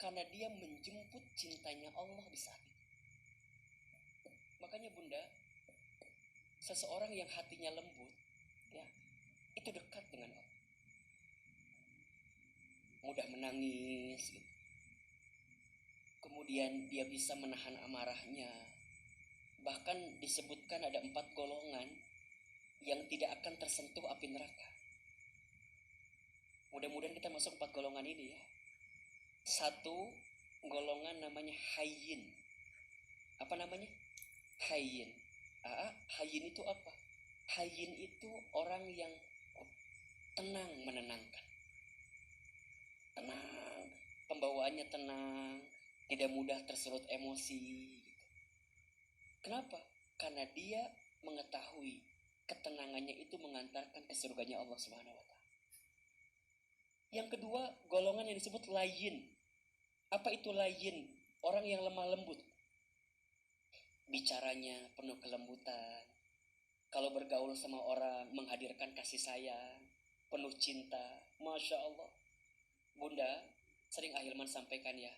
karena dia menjemput cintanya Allah di saat itu. Makanya Bunda, seseorang yang hatinya lembut, ya, itu dekat dengan Allah. Mudah menangis, gitu. Kemudian dia bisa menahan amarahnya. Bahkan disebutkan ada 4 golongan yang tidak akan tersentuh api neraka. Mudah-mudahan kita masuk 4 golongan ini ya. 1 golongan namanya hayyin. Apa namanya? Hayyin. Hayyin itu apa? Hayyin itu orang yang tenang menenangkan. Tenang, pembawaannya tenang, tidak mudah tersulut emosi. Kenapa? Karena dia mengetahui ketenangannya itu mengantarkan ke surganya Allah Subhanahu wa taala. Yang kedua, golongan yang disebut layyin. Apa itu layyin? Orang yang lemah lembut. Bicaranya penuh kelembutan. Kalau bergaul sama orang menghadirkan kasih sayang, penuh cinta. Masya Allah. Bunda, sering Ahilman sampaikan ya,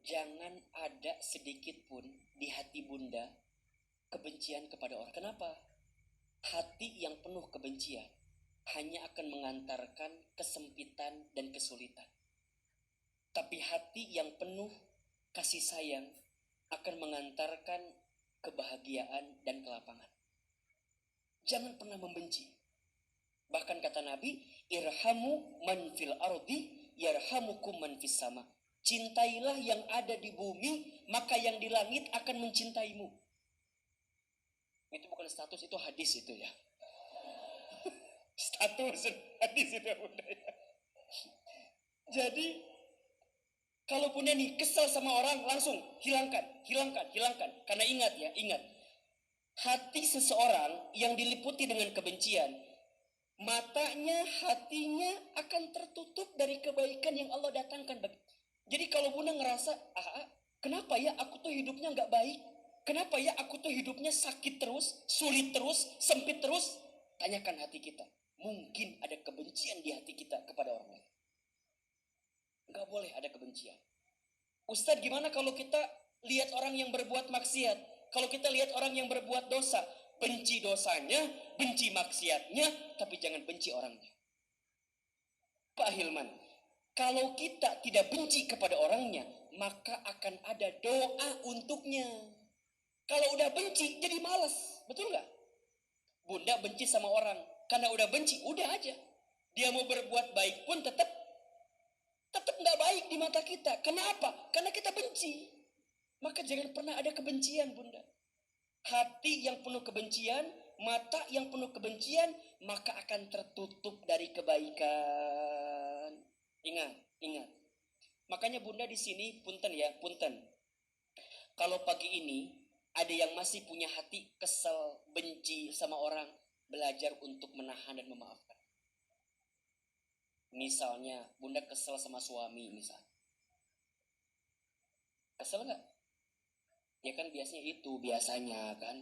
jangan ada sedikit pun di hati Bunda kebencian kepada orang. Kenapa? Hati yang penuh kebencian hanya akan mengantarkan kesempitan dan kesulitan. Tapi hati yang penuh kasih sayang akan mengantarkan kebahagiaan dan kelapangan. Jangan pernah membenci. Bahkan kata Nabi, irhamu man fil ardi yarhamukum man fis sama. Cintailah yang ada di bumi, maka yang di langit akan mencintaimu. Itu bukan status, itu hadis itu ya. Status hadis itu Bunda ya. Jadi kalau Bunda nih kesal sama orang, langsung hilangkan. Karena ingat ya, hati seseorang yang diliputi dengan kebencian, matanya, hatinya akan tertutup dari kebaikan yang Allah datangkan. Jadi kalau Bunda ngerasa, kenapa ya aku tuh hidupnya gak baik? Kenapa ya aku tuh hidupnya sakit terus, sulit terus, sempit terus? Tanyakan hati kita. Mungkin ada kebencian di hati kita kepada orang lain. Gak boleh ada kebencian. Ustadz, gimana kalau kita lihat orang yang berbuat maksiat? Kalau kita lihat orang yang berbuat dosa, benci dosanya, benci maksiatnya, tapi jangan benci orangnya. Pak Hilman, kalau kita tidak benci kepada orangnya, maka akan ada doa untuknya. Kalau udah benci, jadi malas. Betul nggak? Bunda benci sama orang, karena udah benci, udah aja. Dia mau berbuat baik pun tetap nggak baik di mata kita. Kenapa? Karena kita benci. Maka jangan pernah ada kebencian, Bunda. Hati yang penuh kebencian, mata yang penuh kebencian, maka akan tertutup dari kebaikan. Ingat. Makanya Bunda di sini punten. Kalau pagi ini ada yang masih punya hati kesel, benci sama orang, belajar untuk menahan dan memaafkan. Misalnya Bunda kesel sama suami misalnya. Kesel nggak? Ya kan biasanya kan.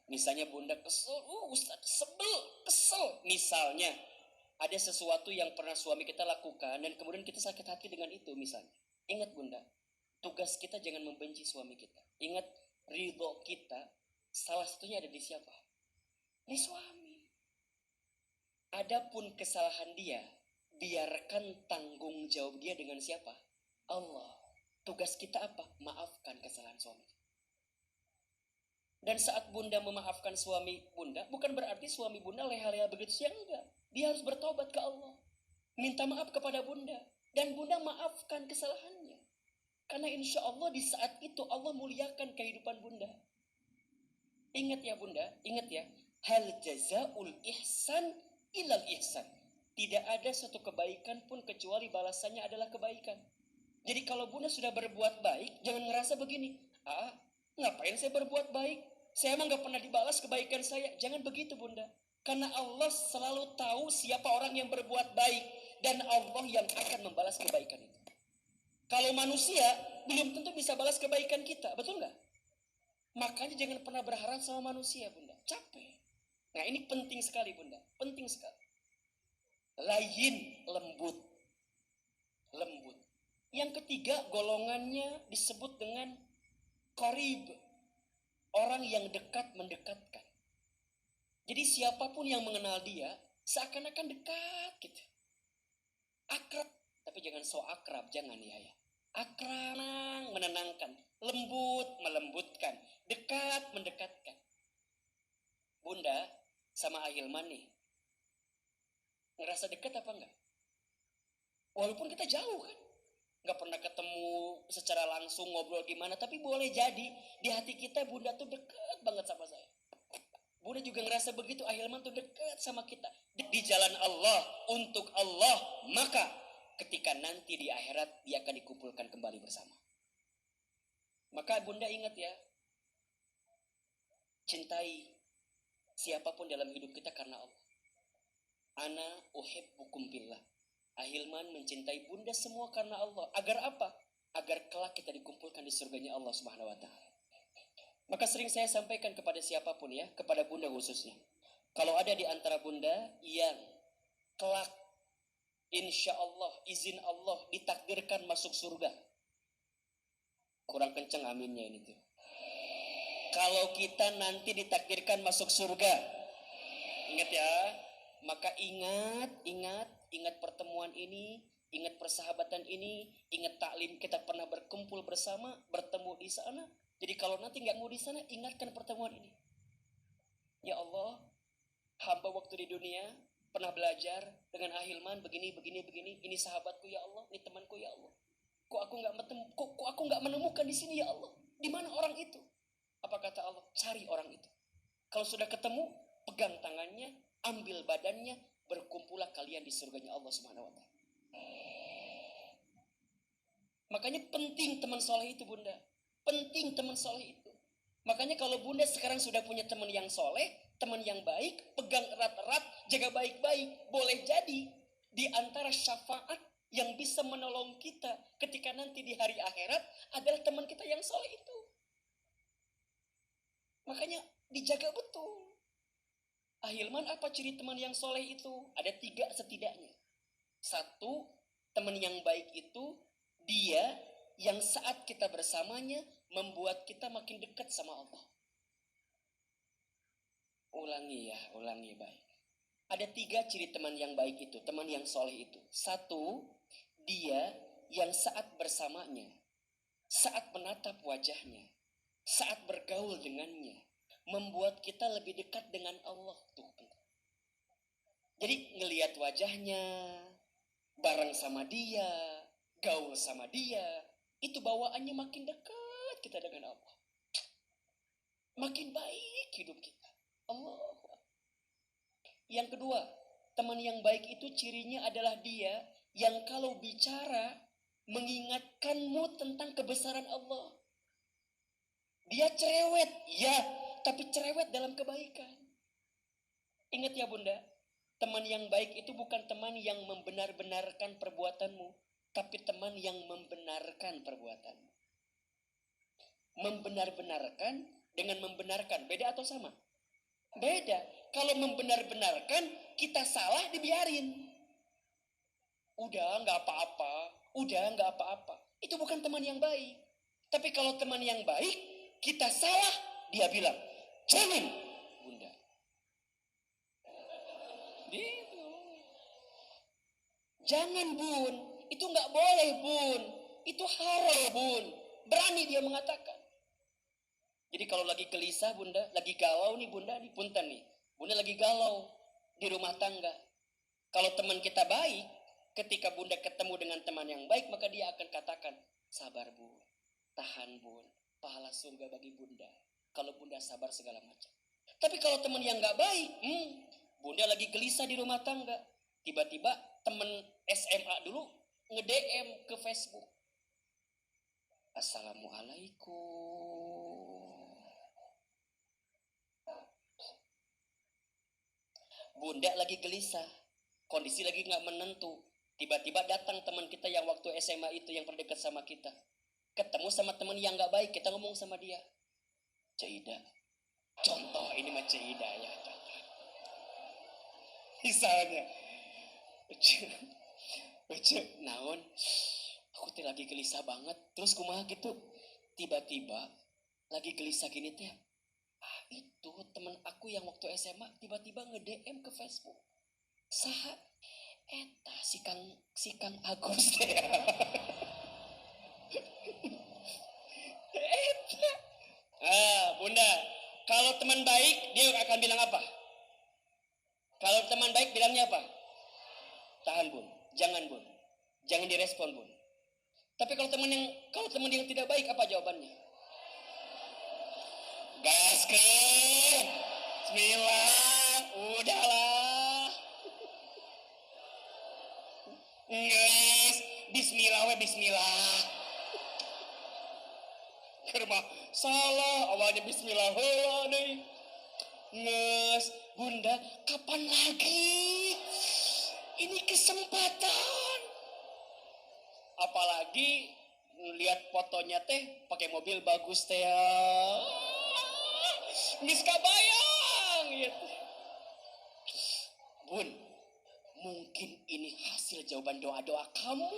Misalnya Bunda kesel, Ustaz sebel, kesel. Misalnya ada sesuatu yang pernah suami kita lakukan dan kemudian kita sakit hati dengan itu misalnya. Ingat Bunda, tugas kita jangan membenci suami kita. Ingat, ridho kita salah satunya ada di siapa? Di suami. Adapun kesalahan dia, biarkan tanggung jawab dia dengan siapa? Allah. Tugas kita apa? Maafkan kesalahan suami. Dan saat Bunda memaafkan suami Bunda, bukan berarti suami Bunda leha-leha begitu, ya enggak. Dia harus bertobat ke Allah, minta maaf kepada Bunda, dan Bunda maafkan kesalahannya. Karena insya Allah di saat itu Allah muliakan kehidupan Bunda. Ingat ya Bunda, ingat ya. Hal jazaul ihsan ilal ihsan. Tidak ada satu kebaikan pun kecuali balasannya adalah kebaikan. Jadi kalau Bunda sudah berbuat baik, jangan ngerasa begini. Ngapain saya berbuat baik? Saya emang gak pernah dibalas kebaikan saya. Jangan begitu Bunda. Karena Allah selalu tahu siapa orang yang berbuat baik. Dan Allah yang akan membalas kebaikan itu. Kalau manusia, belum tentu bisa balas kebaikan kita. Betul gak? Makanya jangan pernah berharap sama manusia Bunda. Capek. Nah ini penting sekali Bunda. Penting sekali. Layyin, lembut. Yang ketiga, golongannya disebut dengan qarib, orang yang dekat mendekatkan. Jadi siapapun yang mengenal dia seakan-akan dekat gitu. Akrab, tapi jangan so akrab, jangan ya. Akrab, menenangkan, lembut, melembutkan, dekat, mendekatkan. Bunda sama Ahilman nih, ngerasa dekat apa enggak? Walaupun kita jauh kan, nggak pernah ketemu secara langsung ngobrol gimana, tapi boleh jadi di hati kita Bunda tuh dekat banget sama saya. Bunda juga ngerasa begitu, Ahilman tuh dekat sama kita. Di jalan Allah, untuk Allah, maka ketika nanti di akhirat dia akan dikumpulkan kembali bersama. Maka Bunda ingat ya, cintai siapapun dalam hidup kita karena Allah. Ana uhibbukum billah. Ahilman mencintai Bunda semua karena Allah. Agar apa? Agar kelak kita dikumpulkan di surganya Allah Subhanahu wa ta'ala. Maka sering saya sampaikan kepada siapapun ya, kepada Bunda khususnya. Kalau ada di antara Bunda yang kelak insya Allah, izin Allah ditakdirkan masuk surga. Kurang kenceng aminnya ini tuh. Kalau kita nanti ditakdirkan masuk surga, ingat ya, maka ingat pertemuan ini, ingat persahabatan ini, ingat taklim kita pernah berkumpul bersama, bertemu di sana. Jadi kalau nanti nggak mau di sana, ingatkan pertemuan ini. Ya Allah, hamba waktu di dunia pernah belajar dengan Ahilman begini. Ini sahabatku ya Allah, ini temanku ya Allah. Kok aku nggak menemukan di sini ya Allah? Di mana orang itu? Apa kata Allah? Cari orang itu. Kalau sudah ketemu, pegang tangannya, ambil badannya, berkumpullah kalian di surganya Allah Subhanahu wa ta'ala. Makanya penting teman soleh itu Bunda. Penting teman soleh itu. Makanya kalau Bunda sekarang sudah punya teman yang soleh, teman yang baik, pegang erat-erat, jaga baik-baik. Boleh jadi di antara syafaat yang bisa menolong kita ketika nanti di hari akhirat adalah teman kita yang soleh itu. Makanya dijaga betul. Ahilman, apa ciri teman yang soleh itu? Ada 3 setidaknya. 1, teman yang baik itu dia yang saat kita bersamanya membuat kita makin dekat sama Allah. Ulangi baik. Ada 3 ciri teman yang baik itu, teman yang soleh itu. 1, dia yang saat bersamanya, saat menatap wajahnya, saat bergaul dengannya, membuat kita lebih dekat dengan Allah tuh. Jadi ngelihat wajahnya, bareng sama dia, gaul sama dia, itu bawaannya makin dekat kita dengan Allah. Makin baik hidup kita. Allah. Yang kedua, teman yang baik itu cirinya adalah dia yang kalau bicara mengingatkanmu tentang kebesaran Allah. Dia cerewet, ya, tapi cerewet dalam kebaikan. Ingat ya Bunda, teman yang baik itu bukan teman yang membenar-benarkan perbuatanmu, tapi teman yang membenarkan perbuatanmu. Membenar-benarkan dengan membenarkan, beda atau sama? Beda. Kalau membenar-benarkan, kita salah dibiarin. Udah nggak apa-apa. Itu bukan teman yang baik. Tapi kalau teman yang baik, kita salah, dia bilang, jangan Bunda. Gitu. Jangan Bun, itu nggak boleh Bun, itu haram Bun. Berani dia mengatakan. Jadi kalau lagi gelisah Bunda, lagi galau nih Bunda, nih punten nih. Bunda lagi galau di rumah tangga. Kalau teman kita baik, ketika Bunda ketemu dengan teman yang baik, maka dia akan katakan, sabar Bun, tahan Bun, pahala surga bagi Bunda. Kalau Bunda sabar segala macam. Tapi kalau teman yang gak baik, Bunda lagi gelisah di rumah tangga. Tiba-tiba teman SMA dulu nge-DM ke Facebook. Assalamualaikum. Bunda lagi gelisah, kondisi lagi gak menentu. Tiba-tiba datang teman kita yang waktu SMA itu yang terdekat sama kita. Ketemu sama teman yang gak baik, kita ngomong sama dia. Cida, contoh ini mah Cida ya. Misalnya, naon, Aku teh lagi gelisah banget. Terus kumaha gitu. Tiba-tiba lagi gelisah gini teh. Itu temen aku yang waktu SMA tiba-tiba nge-DM ke Facebook. Saha eta si Kang Agus teh. Eta. Bunda, kalau teman baik dia akan bilang apa? Kalau teman baik bilangnya apa? Tahan bun, jangan bun, jangan direspon bun. Tapi kalau teman yang tidak baik apa jawabannya? Gas ke, Bismillah, udahlah. Nges, Bismillah, Bismillah. Kerma salah, awalnya Bismillah nih. Nges, bunda, kapan lagi? Ini kesempatan. Apalagi lihat fotonya teh pakai mobil bagus teh ya. Miska bayang gitu. Bun, mungkin ini hasil jawaban doa-doa kamu.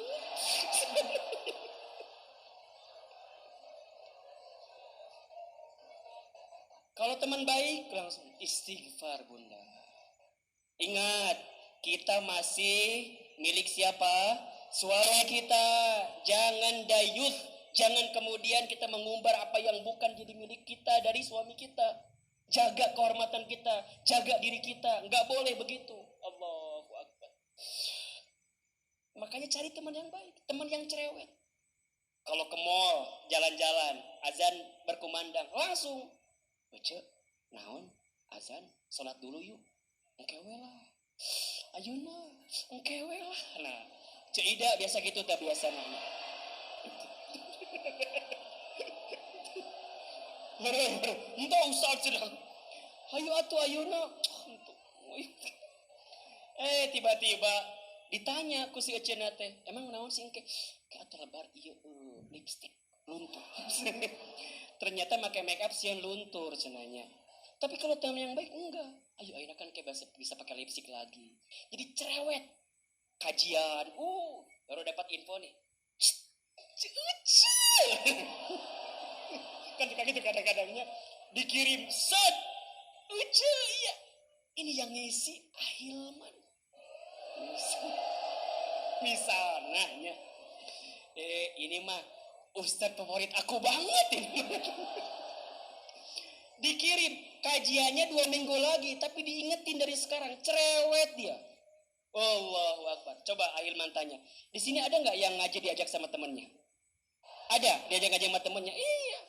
Kalau teman baik langsung istighfar bunda. Ingat, kita masih milik siapa? Suara kita. Jangan dayuth. Jangan kemudian kita mengumbar apa yang bukan jadi milik kita dari suami kita. Jaga kehormatan kita. Jaga diri kita. Nggak boleh begitu. Allahu Akbar. Makanya cari teman yang baik. Teman yang cerewet. Kalau ke mall, jalan-jalan, azan berkumandang, langsung. Baca, naon, azan, sholat dulu yuk. Engkewe lah. Ayuna, engkewe lah. Nah, Cida biasa gitu tak biasa nanya. Entah usah sedang. Ayo atuh ayuna. Tiba-tiba ditanya ku si Ecena teh, emang naon sih engke? Kayak terlebar ieu lipstick luntur. Ternyata pakai make up sian luntur cenanya. Tapi kalau teman yang baik enggak. Ayo kan kayak bisa pakai lipstick lagi. Jadi cerewet. Kajian. Baru dapat info nih. Kan suka gitu kadang-kadangnya dikirim set. Iya. Ini yang ngisi Ahilman. Misalnya. Ini mah Ustadz favorit aku banget ini. Dikirim kajiannya 2 minggu lagi, tapi diingetin dari sekarang. Cerewet dia. Allahu Akbar. Coba Ahilman tanya, di sini ada nggak yang ngaji diajak sama temennya? Ada, diajak ngaji sama temennya. Iya.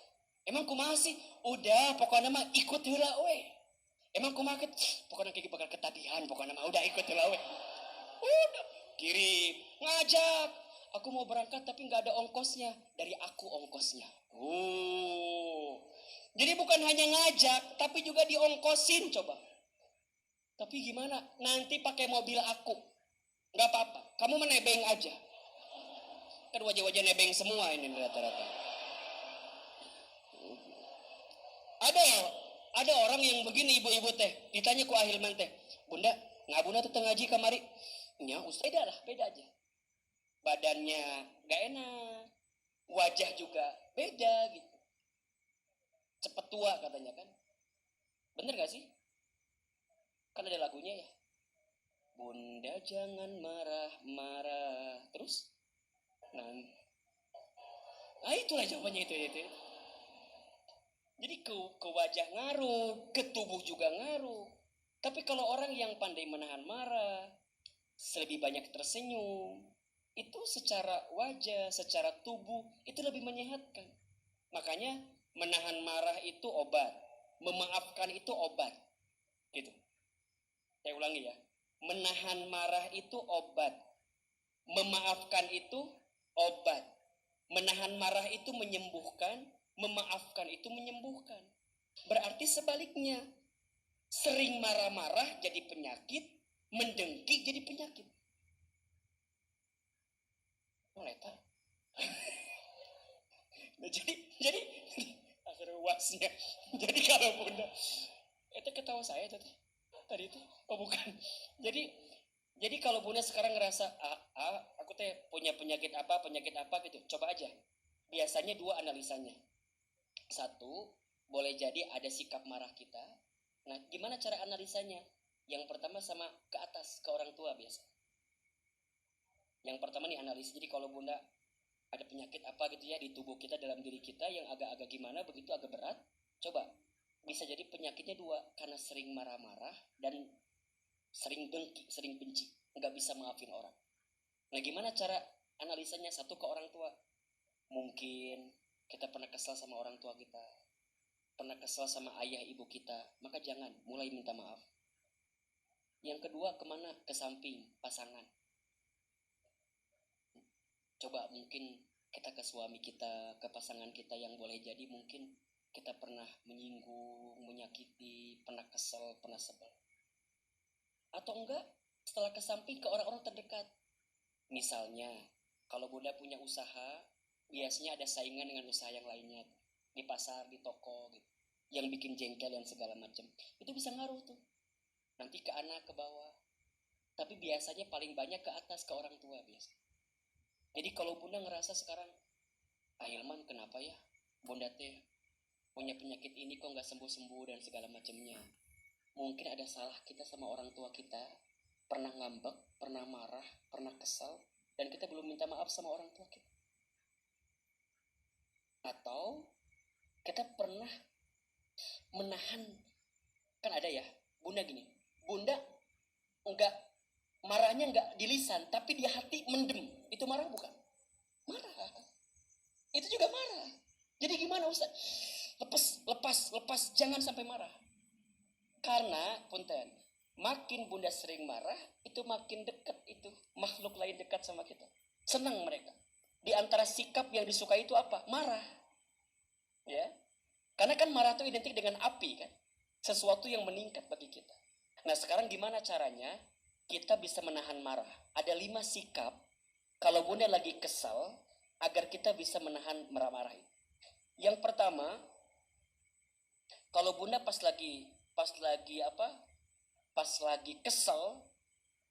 Emang kumaha sih? Udah, pokoknya mah ikut heula we. Emang kumaha pokoknya kayak bakal ketagihan, pokoknya mah udah ikut heula we. Udah, kirim, ngajak. Aku mau berangkat tapi nggak ada ongkosnya. Dari aku ongkosnya. Jadi bukan hanya ngajak, tapi juga diongkosin coba. Tapi gimana? Nanti pakai mobil aku. Nggak apa-apa. Kamu menebeng aja. Kan wajah-wajah nebeng semua ini rata-rata. Ada orang yang begini ibu-ibu teh. Ditanya ku Ahilman teh. Bunda, ngabuna tuh ngaji kamari. Ya, Ustaz beda aja. Badannya gak enak. Wajah juga beda gitu. Cepet tua katanya kan. Bener gak sih? Kan ada lagunya ya. Bunda jangan marah-marah. Terus? Nah itulah jawabannya itu. Jadi ke wajah ngaruh, ke tubuh juga ngaruh. Tapi kalau orang yang pandai menahan marah, lebih banyak tersenyum, itu secara wajah, secara tubuh, itu lebih menyehatkan. Makanya menahan marah itu obat, memaafkan itu obat. Gitu. Saya ulangi ya. Menahan marah itu obat, memaafkan itu obat. Menahan marah itu menyembuhkan, memaafkan itu menyembuhkan. Berarti sebaliknya, sering marah-marah jadi penyakit, mendengki jadi penyakit. Leta. Nah, jadi ruasnya. Jadi kalau bunda, itu ketawa saya tadi itu, oh bukan. Jadi kalau bunda sekarang ngerasa, aku teh punya penyakit apa gitu. Coba aja. Biasanya dua analisanya. Satu, boleh jadi ada sikap marah kita. Nah, gimana cara analisanya? Yang pertama sama ke atas, ke orang tua biasa. Yang pertama nih analisa. Jadi kalau bunda ada penyakit apa gitu ya di tubuh kita, dalam diri kita yang agak-agak gimana, begitu agak berat, coba bisa jadi penyakitnya dua, karena sering marah-marah dan sering dengki, sering benci, nggak bisa maafin orang. Nah, gimana cara analisanya? Satu, ke orang tua. Mungkin kita pernah kesal sama orang tua kita, pernah kesal sama ayah ibu kita, maka jangan mulai minta maaf. Yang kedua, kemana? Ke samping, pasangan. Coba mungkin kita ke suami kita, ke pasangan kita yang boleh jadi mungkin kita pernah menyinggung, menyakiti, pernah kesel, pernah sebel. Atau enggak, setelah ke samping ke orang-orang terdekat. Misalnya, kalau bunda punya usaha, biasanya ada saingan dengan usaha yang lainnya. Di pasar, di toko, gitu. Yang bikin jengkel yang segala macam. Itu bisa ngaruh tuh. Nanti ke anak, ke bawah. Tapi biasanya paling banyak ke atas, ke orang tua biasanya. Jadi kalau bunda ngerasa sekarang, Hilman kenapa ya bunda teh punya penyakit ini kok nggak sembuh-sembuh dan segala macamnya. Mungkin ada salah kita sama orang tua kita, pernah ngambek, pernah marah, pernah kesal, dan kita belum minta maaf sama orang tua kita. Atau kita pernah menahan, kan ada ya, bunda gini, bunda enggak marahnya enggak di lisan, tapi di hati mendem. Itu marah bukan? Marah. Itu juga marah. Jadi gimana Ustaz? Lepas, jangan sampai marah. Karena, punten, makin bunda sering marah, itu makin dekat itu makhluk lain dekat sama kita. Senang mereka. Di antara sikap yang disukai itu apa? Marah. Ya. Karena kan marah itu identik dengan api kan. Sesuatu yang meningkat bagi kita. Nah, sekarang gimana caranya kita bisa menahan marah? Ada 5 sikap kalau bunda lagi kesal agar kita bisa menahan marah-marah. Yang pertama, kalau bunda pas lagi kesal,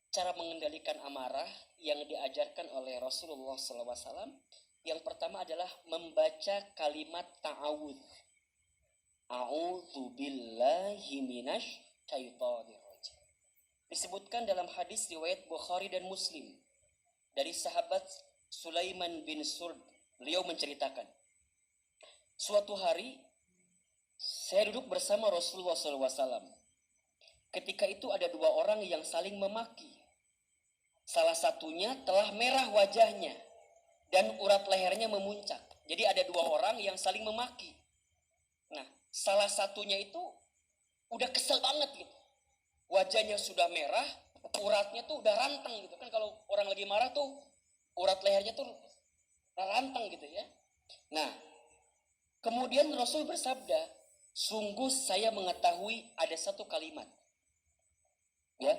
cara mengendalikan amarah yang diajarkan oleh Rasulullah SAW, yang pertama adalah membaca kalimat ta'awudz. A'udzu billahi minasy syaithanir rajim. Disebutkan dalam hadis riwayat Bukhari dan Muslim dari sahabat Sulaiman bin Surd. Beliau menceritakan, suatu hari saya duduk bersama Rasulullah SAW. Ketika itu ada 2 orang yang saling memaki. Salah satunya telah merah wajahnya dan urat lehernya memuncak. Jadi ada 2 orang yang saling memaki. Nah, salah satunya itu udah kesel banget gitu. Wajahnya sudah merah, uratnya tuh udah rantang gitu kan. Kalau orang lagi marah tuh urat lehernya tuh rantang gitu ya. Nah, kemudian Rasul bersabda, sungguh saya mengetahui ada satu kalimat. Ya,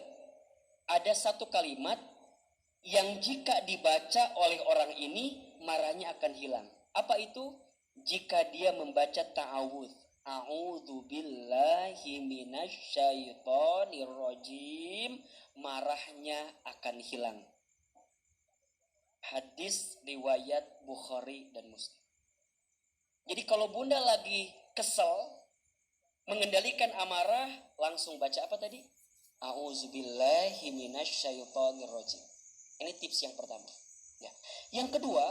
ada satu kalimat yang jika dibaca oleh orang ini marahnya akan hilang. Apa itu? Jika dia membaca ta'awudz. A'udzu billahi minasy syaithanir rajim, marahnya akan hilang. Hadis riwayat Bukhari dan Muslim. Jadi kalau bunda lagi kesel, mengendalikan amarah, langsung baca apa tadi? A'udzu billahi minasy syaithanir rajim. Ini tips yang pertama. Ya. Yang kedua,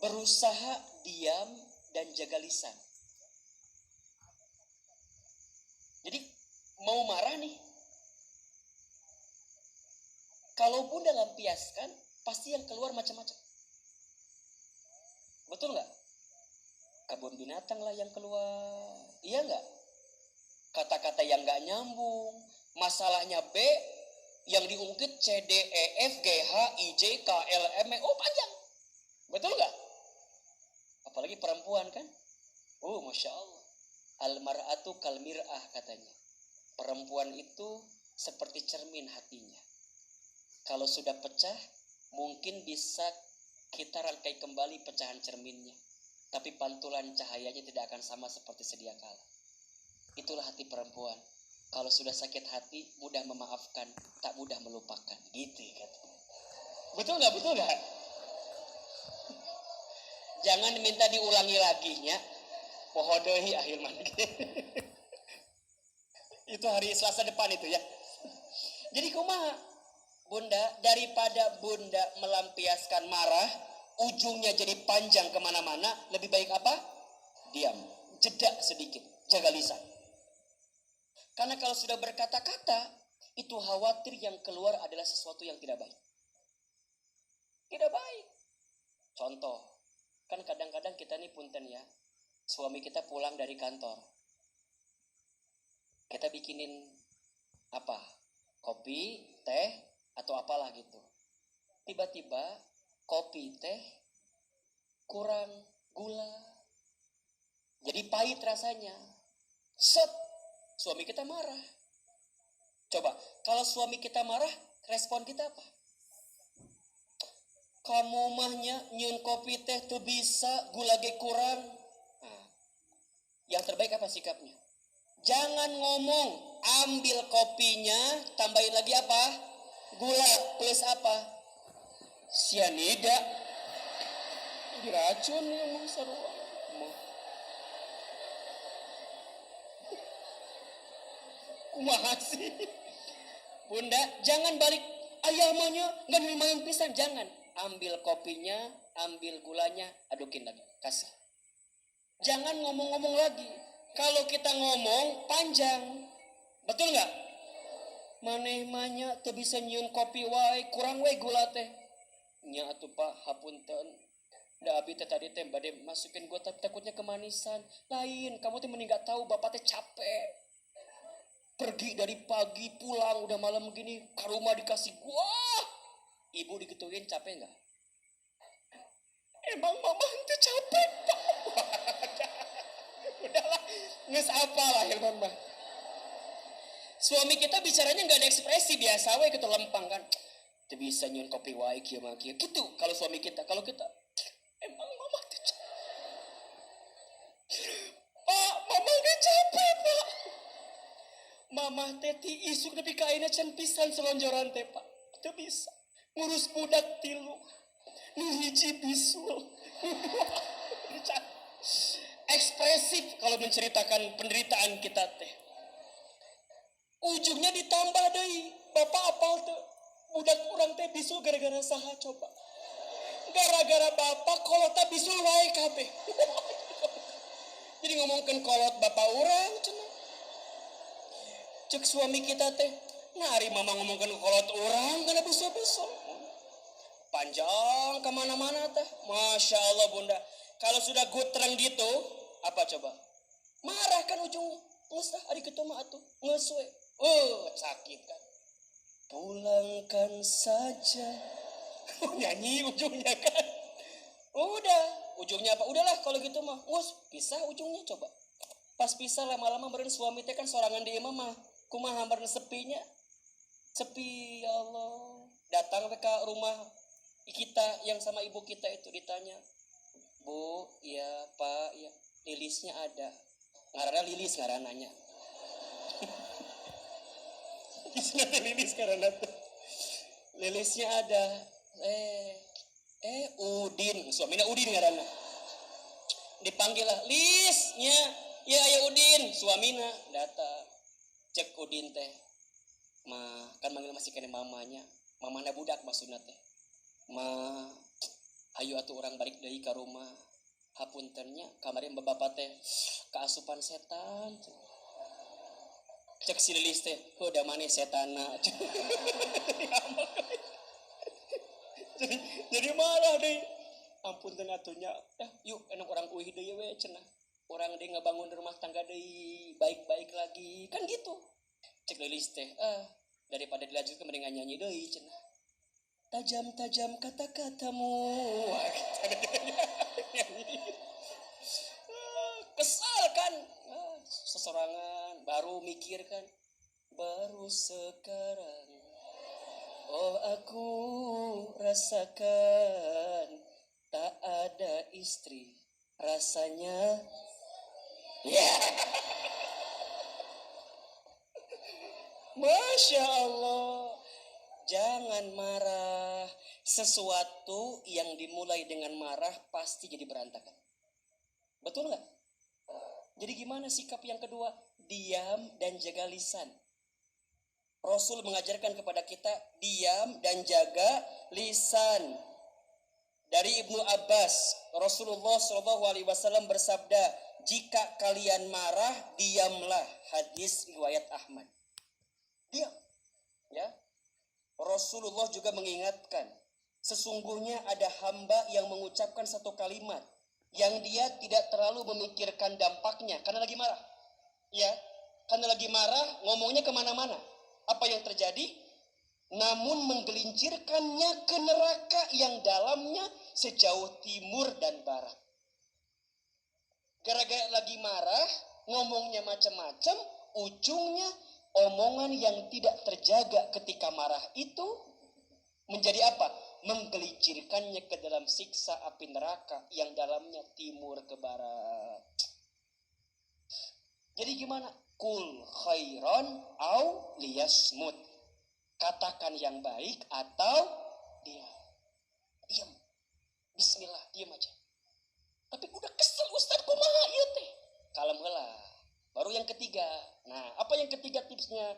berusaha diam dan jaga lisan. Jadi mau marah nih, kalau bunda lampiaskan, pasti yang keluar macam-macam. Betul nggak? Kebun binatang lah yang keluar, iya nggak? Kata-kata yang nggak nyambung, masalahnya B, yang diungkit C, D, E, F, G, H, I, J, K, L, M, N, O panjang. Betul nggak? Apalagi perempuan kan? Masya Allah. Al-mar'atu kalmir'ah katanya. Perempuan itu seperti cermin hatinya. Kalau sudah pecah, mungkin bisa kita rangkai kembali pecahan cerminnya. Tapi pantulan cahayanya tidak akan sama seperti sedia kala. Itulah hati perempuan. Kalau sudah sakit hati, mudah memaafkan, tak mudah melupakan. Gitu kan. Betul nggak? Betul nggak? Jangan minta diulangi lagi nya. Pohodehi ahilman. Itu hari Selasa depan itu ya. Jadi kumaha? Bunda, daripada Bunda melampiaskan marah, ujungnya jadi panjang kemana-mana, lebih baik apa? Diam, jeda sedikit, jaga lisan. Karena kalau sudah berkata-kata, itu khawatir yang keluar adalah sesuatu yang tidak baik. Tidak baik. Contoh, kan kadang-kadang kita nih punten ya, suami kita pulang dari kantor. Kita bikinin apa? Kopi, teh, atau apalah gitu. Tiba-tiba kopi, teh, kurang gula. Jadi pahit rasanya. Set, suami kita marah. Coba, kalau suami kita marah, respon kita apa? Kamu mahnya nyun kopi teh tuh bisa, gula ge kurang. Nah, yang terbaik apa sikapnya? Jangan ngomong, ambil kopinya, tambahin lagi apa? Gula plus apa? Sianida. Diracun yang mau sarua. Kumaha sih? Bunda, jangan balik ayah maunya nggak main pisan, jangan. Ambil kopinya, ambil gulanya, adukin lagi, kasih. Jangan ngomong-ngomong lagi. Kalau kita ngomong panjang, betul nggak? Maneh manya teu bisa nyieun kopi wae, kurang wae gula teh. Nya atuh Pak, hapunten. Da abi teh tadi teh bade masukin gua takutnya kemanisan. Lain, kamu teh mending gak tahu bapak teh capek. Pergi dari pagi pulang udah malam begini, ke rumah dikasih gua. Ibu digituin capek nggak? Emang mama itu capek Pak. Udahlah, nges apa lah Hilman mah. Suami kita bicaranya nggak ada ekspresi, biasa wae gitu lempang kan. Itu bisa nyun kopi wae kieu mah kieu. Gitu kalau suami kita. Kalau kita emang mama itu capek. Pak, mama udah capek Pak. Mama teh ti isuk nepi ka ayeuna can pisan selonjoran teh Pak. Teu bisa. Ngurus budak 3, nu hiji bisul. Ekspresif kalau menceritakan penderitaan kita teh. Ujungnya ditambah deui. Bapak apal teh budak urang teh bisul gara-gara saha coba? Gara-gara bapak kolotna bisul wae kabeh. Jadi ngomongkeun kolot bapak urang cenah. Cek suami kita teh, nah hari mama ngomongkeun kolot urang kana bisul-bisul. Panjang kemana-mana teh. Masya Allah Bunda. Kalau sudah gutreng gitu, apa coba? Marah kan ujungnya. Nges dah, adik itu mah atuh. Nges we. Sakit kan. Pulangkan saja. Nyanyi ujungnya kan. Udah. Ujungnya apa? Udahlah kalau gitu mah. Nges, pisah ujungnya coba. Pas pisah lama-lama beren suami teh kan sorangan di imam mah. Kumaha beren sepinya. Sepi ya Allah. Datang ke rumah kita yang sama ibu kita itu ditanya, Bu, ya Pak, ya lilisnya ada. Ngarana lilis ngarananya. Lilis ngarananya. Lilisnya ada. Udin, suaminya Udin ngarana. Dipanggil lah, Lisnya, ya Udin, suamina datang. Cek Udin teh. Kan manggil masih kene mamanya. Mamana budak maksudna teh. Ayo atuh orang balik deui ka rumah. Hapuntennya kamarin bapak teh keasupan setan. Cek si Lilis teh, udah maneh setana. jadi marah deh. Ampunten atunya. Yuk enak orang uih deui we cenah. Orang deui ngabangun rumah tangga deui, baik-baik lagi. Kan gitu. Cek Lilis teh, daripada dilanjutkan mendingan nyanyi deui cenah. Tajam-tajam kata-katamu. Kesal kan. Sesorangan baru mikir kan. Baru sekarang. Oh aku rasakan. Tak ada istri. Rasanya. Ya. Masya Allah. Jangan marah. Sesuatu yang dimulai dengan marah pasti jadi berantakan. Betul nggak? Jadi gimana sikap yang kedua? Diam dan jaga lisan. Rasul mengajarkan kepada kita diam dan jaga lisan. Dari Ibnu Abbas, Rasulullah SAW bersabda, jika kalian marah, diamlah. Hadis riwayat Ahmad. Diam. Ya. Rasulullah juga mengingatkan, sesungguhnya ada hamba yang mengucapkan satu kalimat yang dia tidak terlalu memikirkan dampaknya karena lagi marah. Ya, karena lagi marah ngomongnya kemana-mana. Apa yang terjadi? Namun menggelincirkannya ke neraka yang dalamnya sejauh timur dan barat. Gara-gara lagi marah, ngomongnya macam-macam, ujungnya omongan yang tidak terjaga ketika marah itu menjadi apa? Menggelincirkannya ke dalam siksa api neraka yang dalamnya timur ke barat. Jadi gimana? Kul khairan au liyasmut. Katakan yang baik atau diam. Bismillah, diam aja. Tapi udah kesel Ustaz, kumaha ieu teh? Kalem heula. Baru yang ketiga. Nah, apa yang ketiga tipsnya?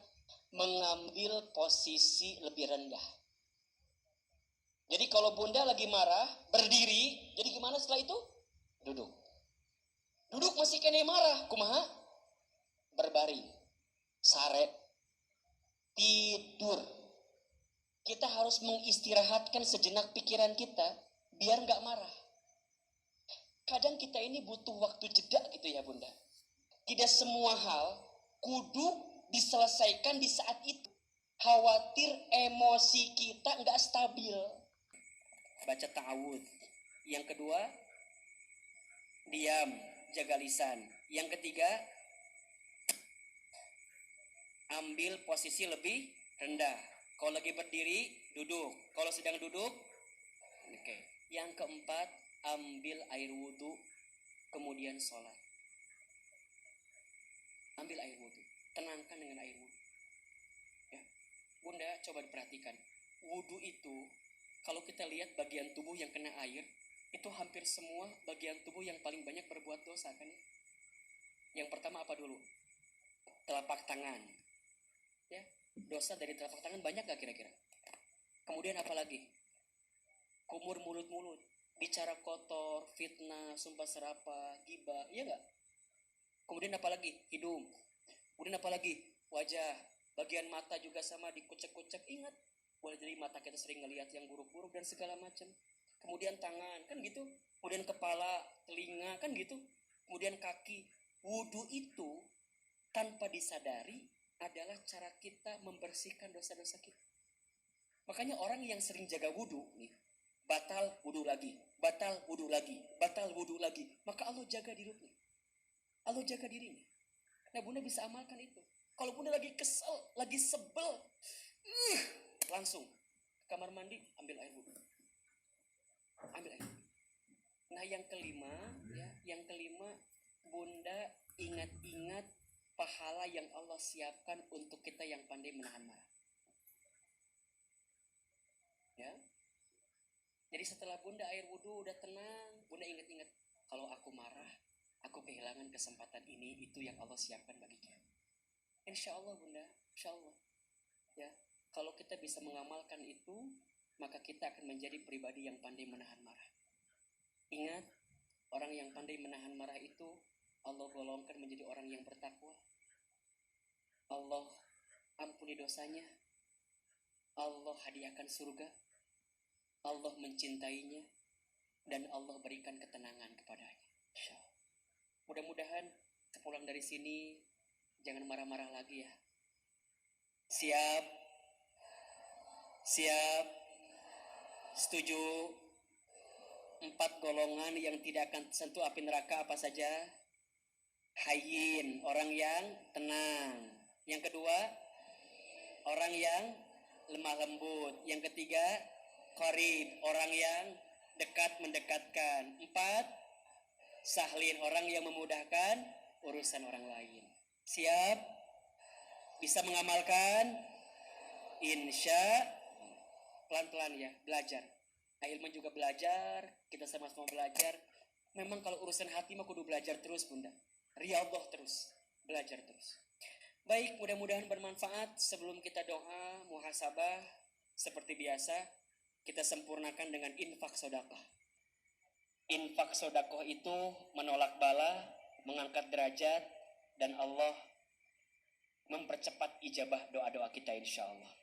Mengambil posisi lebih rendah. Jadi kalau bunda lagi marah, berdiri, jadi gimana setelah itu? Duduk. Duduk masih kene marah, kumaha? Berbaring. Sare. Tidur. Kita harus mengistirahatkan sejenak pikiran kita biar nggak marah. Kadang kita ini butuh waktu jeda gitu ya bunda. Tidak semua hal kudu diselesaikan di saat itu. Khawatir emosi kita nggak stabil. Baca ta'awud. Yang kedua, diam, jaga lisan. Yang ketiga, ambil posisi lebih rendah. Kalau lagi berdiri, duduk. Kalau sedang duduk, oke. Yang keempat, ambil air wudhu, kemudian sholat. Ambil air wudhu, tenangkan dengan air wudhu. Ya. Bunda, coba diperhatikan. Wudhu itu, kalau kita lihat bagian tubuh yang kena air, itu hampir semua bagian tubuh yang paling banyak berbuat dosa kan ya. Yang pertama apa dulu? Telapak tangan. Ya, dosa dari telapak tangan banyak gak kira-kira? Kemudian apa lagi? Kumur mulut-mulut, bicara kotor, fitnah, sumpah serapah, gibah, iya gak? Kemudian apa lagi? Hidung. Kemudian apa lagi? Wajah. Bagian mata juga sama, dikucek-kucek. Ingat, boleh jadi mata kita sering ngelihat yang buruk-buruk dan segala macam. Kemudian tangan, kan gitu. Kemudian kepala, telinga, kan gitu. Kemudian kaki. Wudu itu tanpa disadari adalah cara kita membersihkan dosa-dosa kita. Makanya orang yang sering jaga wudu nih, batal wudu lagi, batal wudu lagi, batal wudu lagi. Maka Allah jaga dirinya. Allah jaga dirinya. Nah bunda bisa amalkan itu. Kalau bunda lagi kesel, lagi sebel, langsung ke kamar mandi, ambil air wudu. Ambil air wudu. Nah yang kelima, bunda ingat-ingat pahala yang Allah siapkan untuk kita yang pandai menahan marah. Ya. Jadi setelah bunda air wudu udah tenang, bunda ingat-ingat, kalau aku marah, aku kehilangan kesempatan ini, itu yang Allah siapkan bagiku. Insya Allah bunda, insya Allah. Ya, kalau kita bisa mengamalkan itu, maka kita akan menjadi pribadi yang pandai menahan marah. Ingat, orang yang pandai menahan marah itu Allah golongkan menjadi orang yang bertakwa. Allah ampuni dosanya. Allah hadiahkan surga. Allah mencintainya. Dan Allah berikan ketenangan kepadanya. Mudah-mudahan sepulang dari sini jangan marah-marah lagi ya. Siap? Siap? Setuju? 4 golongan yang tidak akan sentuh api neraka apa saja? Hayyin, orang yang tenang. Yang kedua, orang yang lemah lembut. Yang ketiga, qarib, orang yang dekat mendekatkan. 4, sahlin, orang yang memudahkan urusan orang lain. Siap? Bisa mengamalkan? Insya pelan-pelan ya, belajar. Ahilman juga belajar, kita sama-sama belajar. Memang kalau urusan hati mah kudu belajar terus bunda. Riyadhah terus, belajar terus. Baik, mudah-mudahan bermanfaat. Sebelum kita doa, muhasabah, seperti biasa, kita sempurnakan dengan infak sodakoh. Infak sodakoh itu menolak bala, mengangkat derajat, dan Allah mempercepat ijabah doa-doa kita insya Allah.